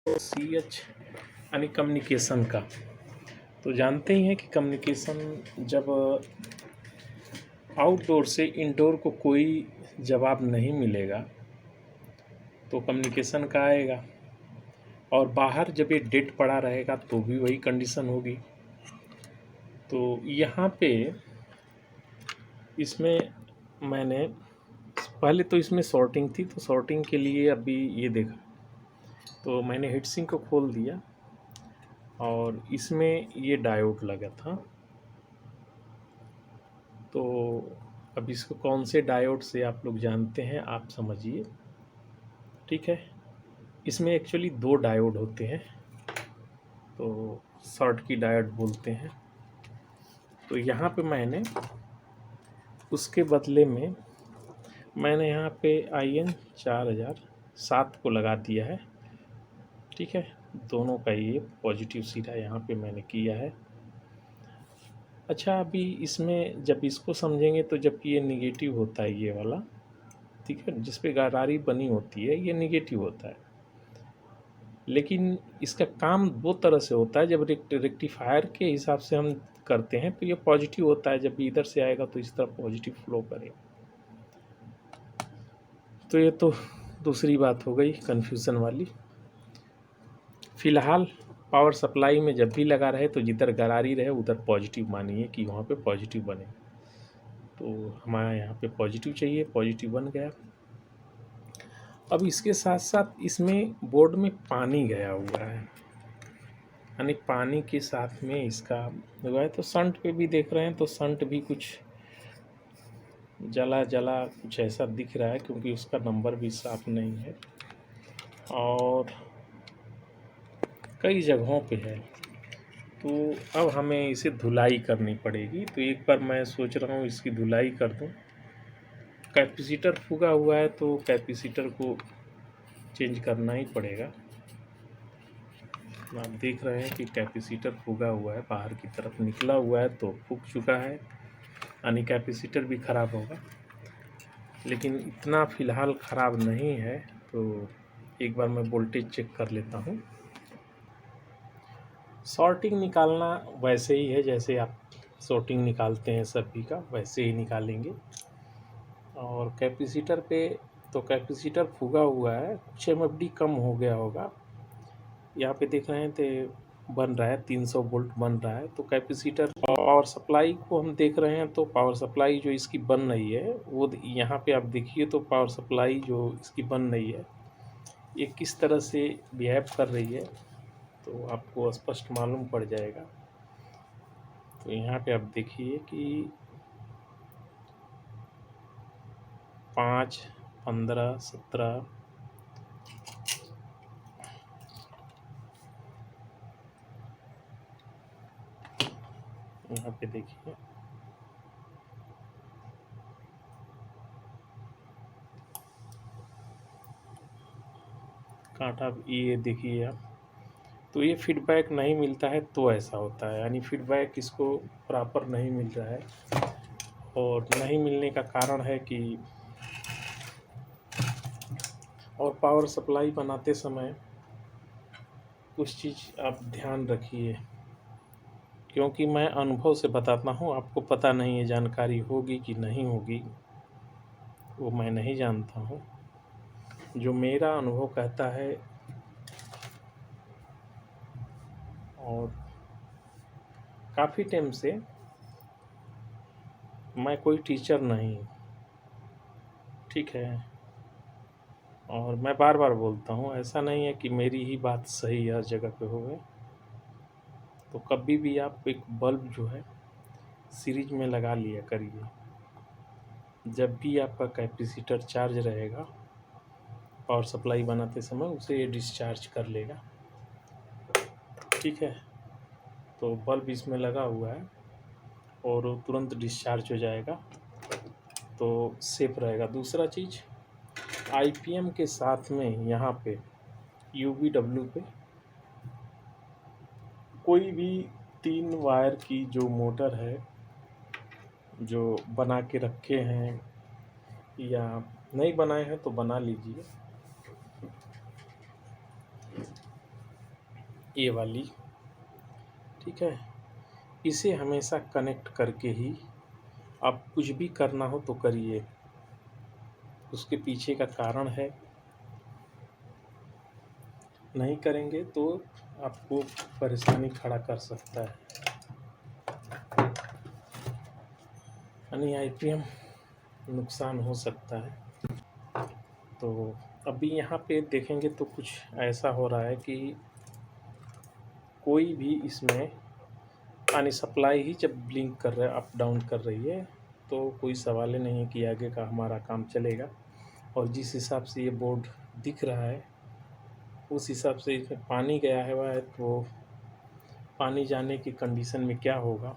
C H यानी communication का। तो जानते ही हैं कि कम्युनिकेशन जब आउटडोर से इंडोर को कोई जवाब नहीं मिलेगा तो कम्युनिकेशन का आएगा, और बाहर जब ये डेड पड़ा रहेगा तो भी वही कंडीशन होगी। तो यहाँ पे इसमें मैंने पहले तो इसमें सॉर्टिंग थी, तो सॉर्टिंग के लिए अभी ये देखा तो मैंने हीट सिंक को खोल दिया और इसमें ये डायोड लगा था। तो अब इसको कौन से डायोड से आप लोग जानते हैं आप समझिए, ठीक है। इसमें एक्चुअली 2 डायोड होते हैं, तो शॉर्ट की डायोड बोलते हैं। तो यहाँ पे मैंने उसके बदले में मैंने यहाँ पे IN 4007 को लगा दिया है, ठीक है। दोनों का ये पॉजिटिव सीधा यहाँ पे मैंने किया है। अच्छा, अभी इसमें जब इसको समझेंगे तो जबकि ये निगेटिव होता है ये वाला, ठीक है, जिस पे गरारी बनी होती है ये निगेटिव होता है, लेकिन इसका काम 2 तरह से होता है। जब रेक्टिफायर के हिसाब से हम करते हैं तो ये पॉजिटिव होता है, जब भी इधर से आएगा तो इस तरफ पॉजिटिव फ्लो करेगा। तो ये तो दूसरी बात हो गई कन्फ्यूज़न वाली। फ़िलहाल पावर सप्लाई में जब भी लगा रहे तो जिधर गरारी रहे उधर पॉजिटिव मानिए कि वहाँ पे पॉजिटिव बने। तो हमारे यहाँ पे पॉजिटिव चाहिए, पॉजिटिव बन गया। अब इसके साथ साथ इसमें बोर्ड में पानी गया हुआ है, यानी पानी के साथ में इसका हुआ है। तो शंट पे भी देख रहे हैं तो शंट भी कुछ जला जला कुछ ऐसा दिख रहा है, क्योंकि उसका नंबर भी साफ नहीं है और कई जगहों पे है। तो अब हमें इसे धुलाई करनी पड़ेगी। तो एक बार मैं सोच रहा हूँ इसकी धुलाई कर दूँ। कैपेसिटर फूगा हुआ है तो कैपेसिटर को चेंज करना ही पड़ेगा। आप देख रहे हैं कि कैपेसिटर फूगा हुआ है, बाहर की तरफ निकला हुआ है तो फूक चुका है, यानी कैपेसिटर भी ख़राब होगा। लेकिन इतना फ़िलहाल ख़राब नहीं है। तो एक बार मैं वोल्टेज चेक कर लेता हूँ। सॉर्टिंग निकालना वैसे ही है जैसे आप सॉर्टिंग निकालते हैं सभी का, वैसे ही निकालेंगे। और कैपेसिटर पे तो कैपेसिटर फूगा हुआ है, कुछ MFD कम हो गया होगा। यहाँ पे देख रहे हैं तो बन रहा है 300 वोल्ट बन रहा है। तो कैपेसिटर पावर सप्लाई को हम देख रहे हैं, तो पावर सप्लाई जो इसकी बन रही है वो यहाँ पे आप देखिए, तो पावर सप्लाई जो इसकी बन रही है ये किस तरह से बिहेव कर रही है तो आपको स्पष्ट मालूम पड़ जाएगा। तो यहाँ पे आप देखिए कि 5, 15, 17, यहाँ पे देखिए कांटा, ये देखिए आप। तो ये फीडबैक नहीं मिलता है तो ऐसा होता है, यानी फीडबैक इसको प्रॉपर नहीं मिल रहा है। और नहीं मिलने का कारण है कि और पावर सप्लाई बनाते समय कुछ चीज़ आप ध्यान रखिए, क्योंकि मैं अनुभव से बताता हूँ, आपको पता नहीं है जानकारी होगी कि नहीं होगी वो मैं नहीं जानता हूँ। जो मेरा अनुभव कहता है, और काफ़ी टाइम से मैं कोई टीचर नहीं, ठीक है, और मैं बार बार बोलता हूँ ऐसा नहीं है कि मेरी ही बात सही हर जगह पे होवे। तो कभी भी आप एक बल्ब जो है सीरीज में लगा लिया करिए, जब भी आपका कैपेसिटर चार्ज रहेगा पावर सप्लाई बनाते समय उसे डिस्चार्ज कर लेगा, ठीक है। तो बल्ब इसमें लगा हुआ है और वो तुरंत डिस्चार्ज हो जाएगा, तो सेफ रहेगा। दूसरा चीज़, IPM के साथ में यहाँ पे UVW पे कोई भी 3 वायर की जो मोटर है जो बना के रखे हैं या नहीं बनाए हैं तो बना लीजिए। ये वाली, ठीक है। इसे हमेशा कनेक्ट करके ही आप कुछ भी करना हो तो करिए। उसके पीछे का कारण है, नहीं करेंगे तो आपको परेशानी खड़ा कर सकता है, यानी आईपीएम नुकसान हो सकता है। तो अभी यहाँ पे देखेंगे तो कुछ ऐसा हो रहा है कि कोई भी इसमें यानी सप्लाई ही जब ब्लिंक कर रहा है, अप डाउन कर रही है, तो कोई सवाल ही नहीं है कि आगे का हमारा काम चलेगा। और जिस हिसाब से ये बोर्ड दिख रहा है उस हिसाब से इसमें पानी गया है, तो पानी जाने की कंडीशन में क्या होगा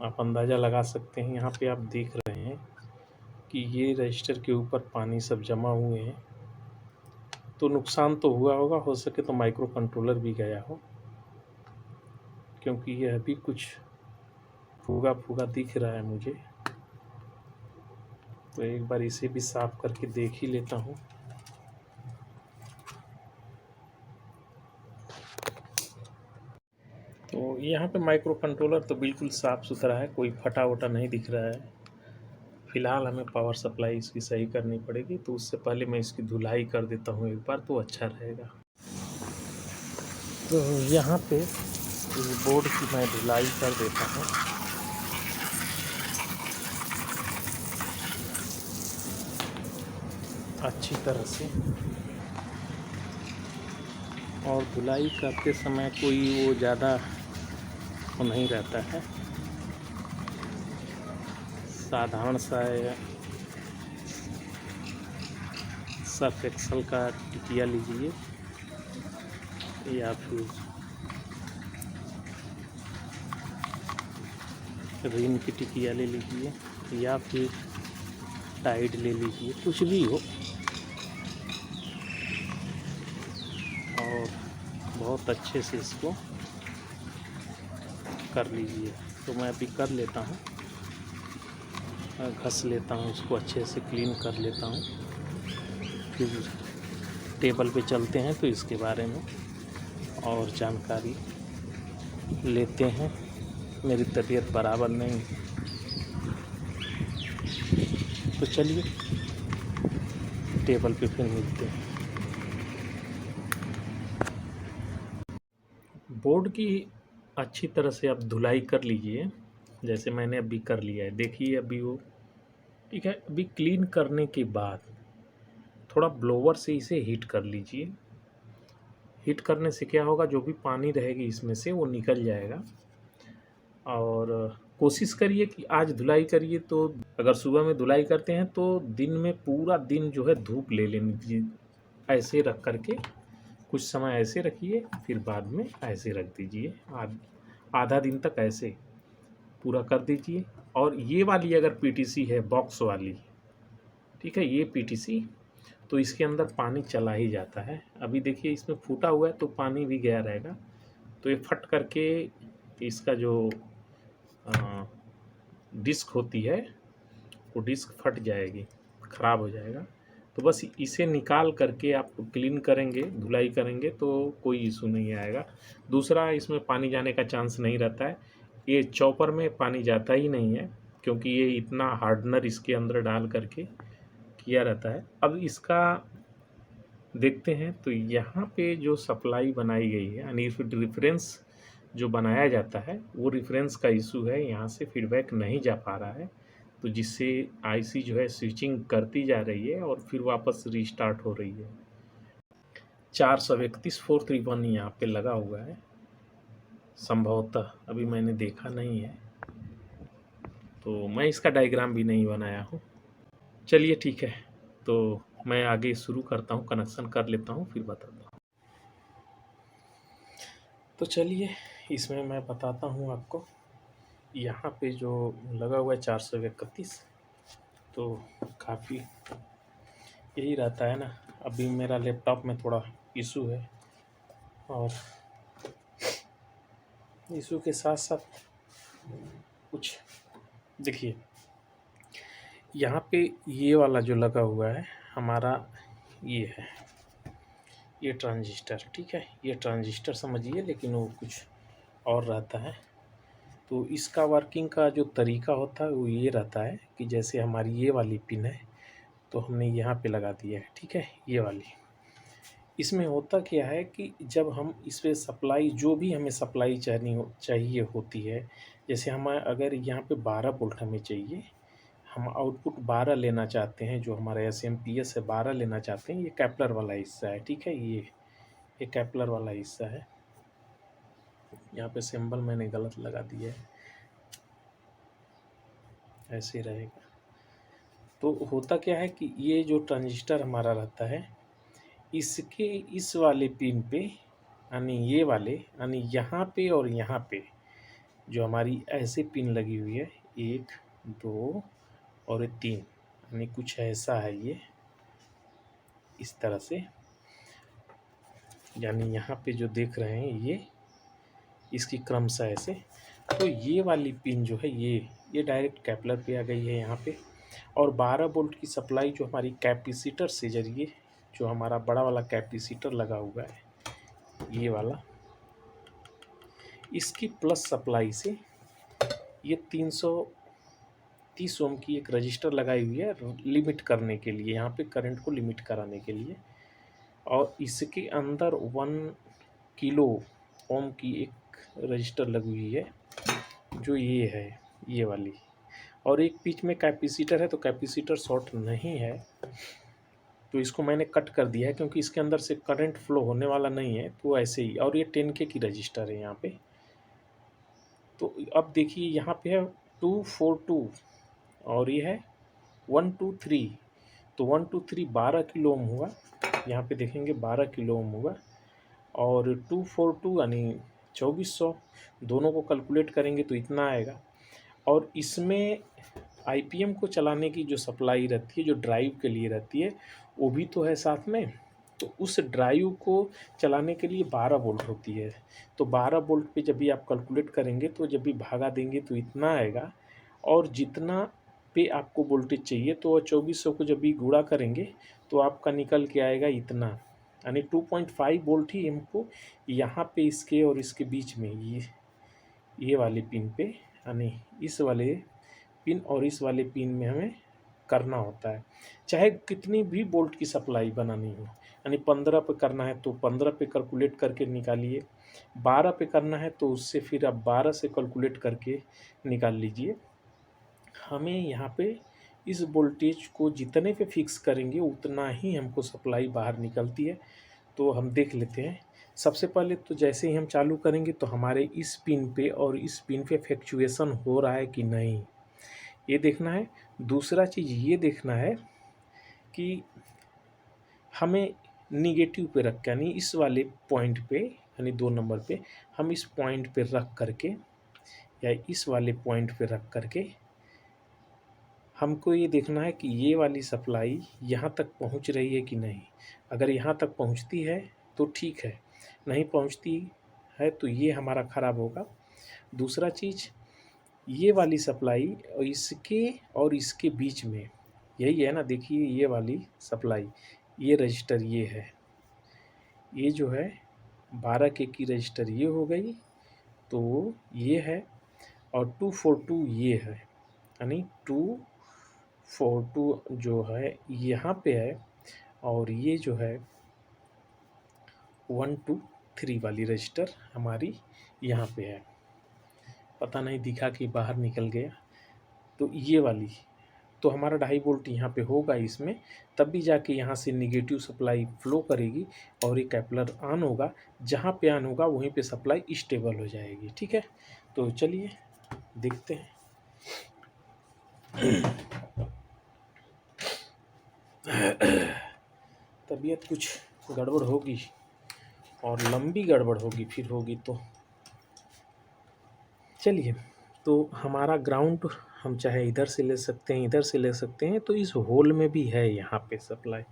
आप अंदाज़ा लगा सकते हैं। यहाँ पे आप देख रहे हैं कि ये रजिस्टर के ऊपर पानी सब जमा हुए हैं, तो नुकसान तो हुआ होगा। हो सके तो माइक्रो कंट्रोलर भी गया हो, क्योंकि यह भी कुछ फूगा फूगा दिख रहा है मुझे। तो एक बार इसे भी साफ करके देख ही लेता हूँ। तो यहाँ पे माइक्रो कंट्रोलर तो बिल्कुल साफ़ सुथरा है, कोई फटा वटा नहीं दिख रहा है। फ़िलहाल हमें पावर सप्लाई इसकी सही करनी पड़ेगी, तो उससे पहले मैं इसकी धुलाई कर देता हूँ एक बार, तो अच्छा रहेगा। तो यहाँ पे इस बोर्ड की मैं धुलाई कर देता हूँ। अच्छी तरह से, और धुलाई करते समय कोई वो ज़्यादा वो नहीं रहता है, साधारण सा सर्फ एक्सल का टिकिया लीजिए या फिर रिन की टिकिया ले लीजिए या फिर टाइड ले लीजिए, कुछ भी हो, और बहुत अच्छे से इसको कर लीजिए। तो मैं अभी कर लेता हूँ, घस लेता हूँ उसको, अच्छे से क्लीन कर लेता हूँ, फिर टेबल पे चलते हैं तो इसके बारे में और जानकारी लेते हैं। मेरी तबीयत बराबर नहीं, तो चलिए टेबल पे फिर मिलते हैं। बोर्ड की अच्छी तरह से आप धुलाई कर लीजिए, जैसे मैंने अभी कर लिया है। देखिए अभी वो ठीक है। अभी क्लीन करने के बाद थोड़ा ब्लोवर से इसे हीट कर लीजिए। हीट करने से क्या होगा, जो भी पानी रहेगी इसमें से वो निकल जाएगा। और कोशिश करिए कि आज धुलाई करिए, तो अगर सुबह में धुलाई करते हैं तो दिन में पूरा दिन जो है धूप ले लेनी चाहिए। ऐसे रख करके कुछ समय ऐसे रखिए, फिर बाद में ऐसे रख दीजिए। आधा दिन तक ऐसे पूरा कर दीजिए। और ये वाली अगर पीटीसी है बॉक्स वाली, ठीक है, ये पीटीसी, तो इसके अंदर पानी चला ही जाता है। अभी देखिए इसमें फूटा हुआ है तो पानी भी गया रहेगा, तो ये फट करके इसका जो डिस्क होती है वो डिस्क फट जाएगी, ख़राब हो जाएगा। तो बस इसे निकाल करके आप क्लीन करेंगे, धुलाई करेंगे तो कोई इशू नहीं आएगा। दूसरा, इसमें पानी जाने का चांस नहीं रहता है। ये चॉपर में पानी जाता ही नहीं है, क्योंकि ये इतना हार्डनर इसके अंदर डाल करके किया रहता है। अब इसका देखते हैं, तो यहाँ पे जो सप्लाई बनाई गई है, यानी रेफरेंस जो बनाया जाता है वो रेफरेंस का इशू है, यहाँ से फीडबैक नहीं जा पा रहा है, तो जिससे आईसी जो है स्विचिंग करती जा रही है और फिर वापस रीस्टार्ट हो रही है। 431/431 यहाँ पे लगा हुआ है, संभवतः अभी मैंने देखा नहीं है, तो मैं इसका डायग्राम भी नहीं बनाया हूँ। चलिए ठीक है, तो मैं आगे शुरू करता हूँ, कनेक्शन कर लेता हूँ, फिर बताता हूँ। तो चलिए इसमें मैं बताता हूँ आपको। यहाँ पे जो लगा हुआ है 431, तो काफ़ी यही रहता है ना। अभी मेरा लैपटॉप में थोड़ा इशू है, और इशू के साथ साथ कुछ देखिए, यहाँ पे ये वाला जो लगा हुआ है हमारा, ये है, ये ट्रांजिस्टर, ठीक है, ये ट्रांजिस्टर समझिए, लेकिन वो कुछ और रहता है। तो इसका वर्किंग का जो तरीका होता है वो ये रहता है कि जैसे हमारी ये वाली पिन है, तो हमने यहाँ पे लगा दिया है, ठीक है, ये वाली। इसमें होता क्या है कि जब हम इस पे सप्लाई, जो भी हमें सप्लाई चाहिए होती है, जैसे हम अगर यहाँ पे 12 वोल्ट हमें चाहिए, हम आउटपुट 12 लेना चाहते हैं, जो हमारा एसएमपीएस है 12 लेना चाहते हैं, ये कैपलर वाला हिस्सा है, ठीक है, ये कैपलर वाला हिस्सा है। यहाँ पे सिंबल मैंने गलत लगा दिया है, ऐसे रहेगा। तो होता क्या है कि ये जो ट्रांजिस्टर हमारा रहता है, इसके इस वाले पिन पे, यानी ये वाले, यानी यहाँ पे और यहाँ पे जो हमारी ऐसे पिन लगी हुई है, 1 2 और 3, यानी कुछ ऐसा है ये, इस तरह से, यानी यहाँ पे जो देख रहे हैं ये इसकी क्रमशः ऐसे। तो ये वाली पिन जो है ये डायरेक्ट कैपलर पे आ गई है यहाँ पे, और 12 वोल्ट की सप्लाई जो हमारी कैपेसिटर से जरिए, जो हमारा बड़ा वाला कैपेसिटर लगा हुआ है ये वाला, इसकी प्लस सप्लाई से ये 330 ओम की एक रजिस्टर लगाई हुई है लिमिट करने के लिए, यहाँ पे करंट को लिमिट कराने के लिए। और इसके अंदर 1 किलो ओम की एक रजिस्टर लगी हुई है, जो ये है, ये वाली। और एक बीच में कैपेसिटर है, तो कैपेसिटर शॉर्ट नहीं है, तो इसको मैंने कट कर दिया है क्योंकि इसके अंदर से करंट फ्लो होने वाला नहीं है, तो ऐसे ही। और ये 10K की रजिस्टर है यहाँ पे। तो अब देखिए यहाँ पे है 242 और ये है 123, तो 123 12 किलो ओम हुआ, यहाँ पे देखेंगे 12 किलो ओम हुआ, और 242 यानी 2400, दोनों को कैलकुलेट करेंगे तो इतना आएगा। और इसमें आईपीएम को चलाने की जो सप्लाई रहती है, जो ड्राइव के लिए रहती है, वो भी तो है साथ में। तो उस ड्राइव को चलाने के लिए 12 वोल्ट होती है, तो 12 वोल्ट पे जब भी आप कैलकुलेट करेंगे तो जब भी भागा देंगे तो इतना आएगा। और जितना पे आपको वोल्टेज चाहिए, तो 2400 को जब भी गुणा करेंगे तो आपका निकल के आएगा इतना, यानी 2.5 वोल्ट ही हमको यहाँ पे इसके और इसके बीच में, ये वाले पिन पे, यानी इस वाले पिन और इस वाले पिन में हमें करना होता है। चाहे कितनी भी वोल्ट की सप्लाई बनानी हो, यानी 15 पे करना है तो 15 पे कैलकुलेट करके निकालिए, 12 पे करना है तो उससे फिर आप 12 से कैलकुलेट करके निकाल लीजिए। हमें यहाँ पे इस वोल्टेज को जितने पे फिक्स करेंगे उतना ही हमको सप्लाई बाहर निकलती है। तो हम देख लेते हैं। सबसे पहले तो जैसे ही हम चालू करेंगे तो हमारे इस पिन पे और इस पिन पे फ्लक्चुएशन हो रहा है कि नहीं, ये देखना है। दूसरा चीज़ ये देखना है कि हमें निगेटिव पे रख के, यानी इस वाले पॉइंट पे, यानी 2 नंबर पे, हम इस पॉइंट पे रख करके या इस वाले पॉइंट पे रख करके हमको ये देखना है कि ये वाली सप्लाई यहाँ तक पहुँच रही है कि नहीं। अगर यहाँ तक पहुँचती है तो ठीक है, नहीं पहुँचती है तो ये हमारा ख़राब होगा। दूसरा चीज़, ये वाली सप्लाई इसके और इसके बीच में यही है ना, देखिए ये वाली सप्लाई, ये रजिस्टर ये है, ये जो है 12K की रजिस्टर ये हो गई, तो ये है। और 242 ये है, यानी 242 जो है यहाँ पे है, और ये जो है 123 वाली रजिस्टर हमारी यहाँ पे है। पता नहीं दिखा कि बाहर निकल गया, तो ये वाली, तो हमारा 2.5 वोल्ट यहाँ पे होगा इसमें, तब भी जाके यहाँ से निगेटिव सप्लाई फ्लो करेगी और ये कैपलर ऑन होगा। जहाँ पे ऑन होगा वहीं पे सप्लाई स्टेबल हो जाएगी, ठीक है। तो चलिए देखते हैं। तबीयत कुछ गड़बड़ होगी और लंबी गड़बड़ होगी, फिर होगी तो चलिए। तो हमारा ग्राउंड हम चाहे इधर से ले सकते हैं, इधर से ले सकते हैं, तो इस होल में भी है यहाँ पे सप्लाई।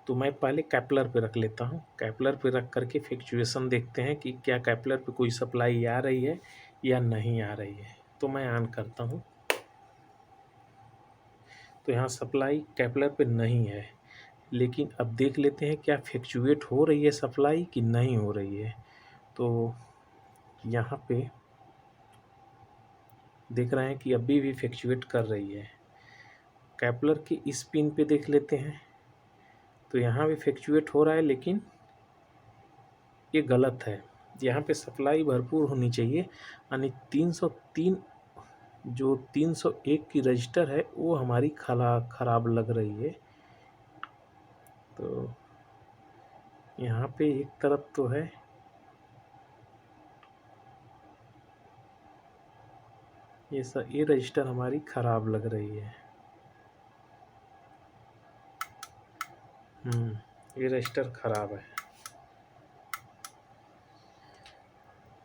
तो मैं पहले कैपलर पे रख लेता हूँ, कैपलर पे रख करके फ्लक्चुएशन देखते हैं कि क्या कैपलर पे कोई सप्लाई आ रही है या नहीं आ रही है। तो मैं ऑन करता हूँ, तो यहाँ सप्लाई कैपलर पे नहीं है, लेकिन अब देख लेते हैं क्या फ्लक्चुएट हो रही है सप्लाई कि नहीं हो रही है। तो यहाँ पे देख रहे हैं कि अभी भी फ्लक्चुएट कर रही है। कैपलर के इस पिन पे देख लेते हैं, तो यहाँ भी फ्लक्चुएट हो रहा है, लेकिन ये गलत है। यहाँ पे सप्लाई भरपूर होनी चाहिए, यानी 303 जो 301 की रजिस्टर है वो हमारी खराब लग रही है। तो यहाँ पे एक तरफ तो है, ये रजिस्टर हमारी खराब लग रही है। ये रजिस्टर खराब है,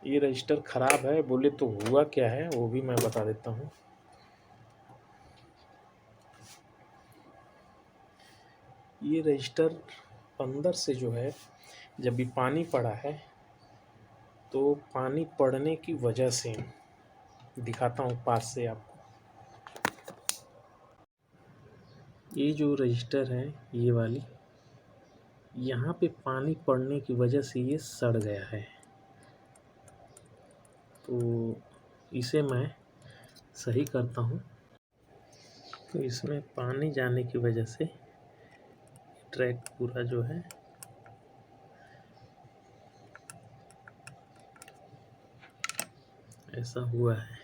ये रजिस्टर खराब है। बोले तो हुआ क्या है वो भी मैं बता देता हूँ। ये रजिस्टर अंदर से जो है, जब भी पानी पड़ा है तो पानी पड़ने की वजह से दिखाता हूँ पास से आपको। ये जो रजिस्टर है ये वाली, यहाँ पे पानी पड़ने की वजह से ये सड़ गया है। तो इसे मैं सही करता हूँ। तो इसमें पानी जाने की वजह से ट्रैक पूरा जो है ऐसा हुआ है।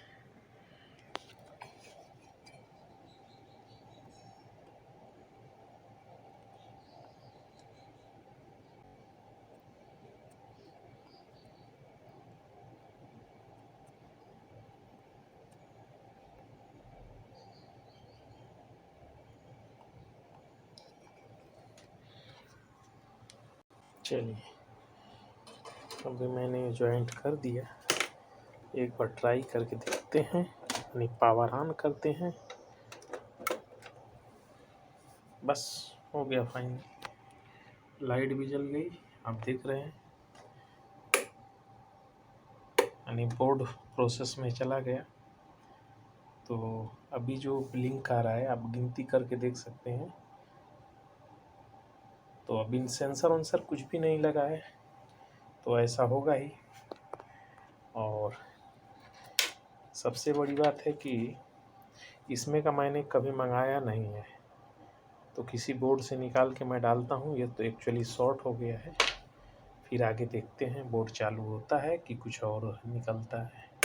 चलिए, अभी मैंने जॉइंट कर दिया, एक बार ट्राई करके देखते हैं, यानी पावर ऑन करते हैं। बस हो गया फाइन, लाइट भी जल गई, आप देख रहे हैं, यानी बोर्ड प्रोसेस में चला गया। तो अभी जो ब्लिंक आ रहा है आप गिनती करके देख सकते हैं। तो अभी सेंसर वेंसर कुछ भी नहीं लगा है, तो ऐसा होगा ही। और सबसे बड़ी बात है कि इसमें का मैंने कभी मंगाया नहीं है, तो किसी बोर्ड से निकाल के मैं डालता हूँ। ये तो एक्चुअली शॉर्ट हो गया है, फिर आगे देखते हैं बोर्ड चालू होता है कि कुछ और निकलता है।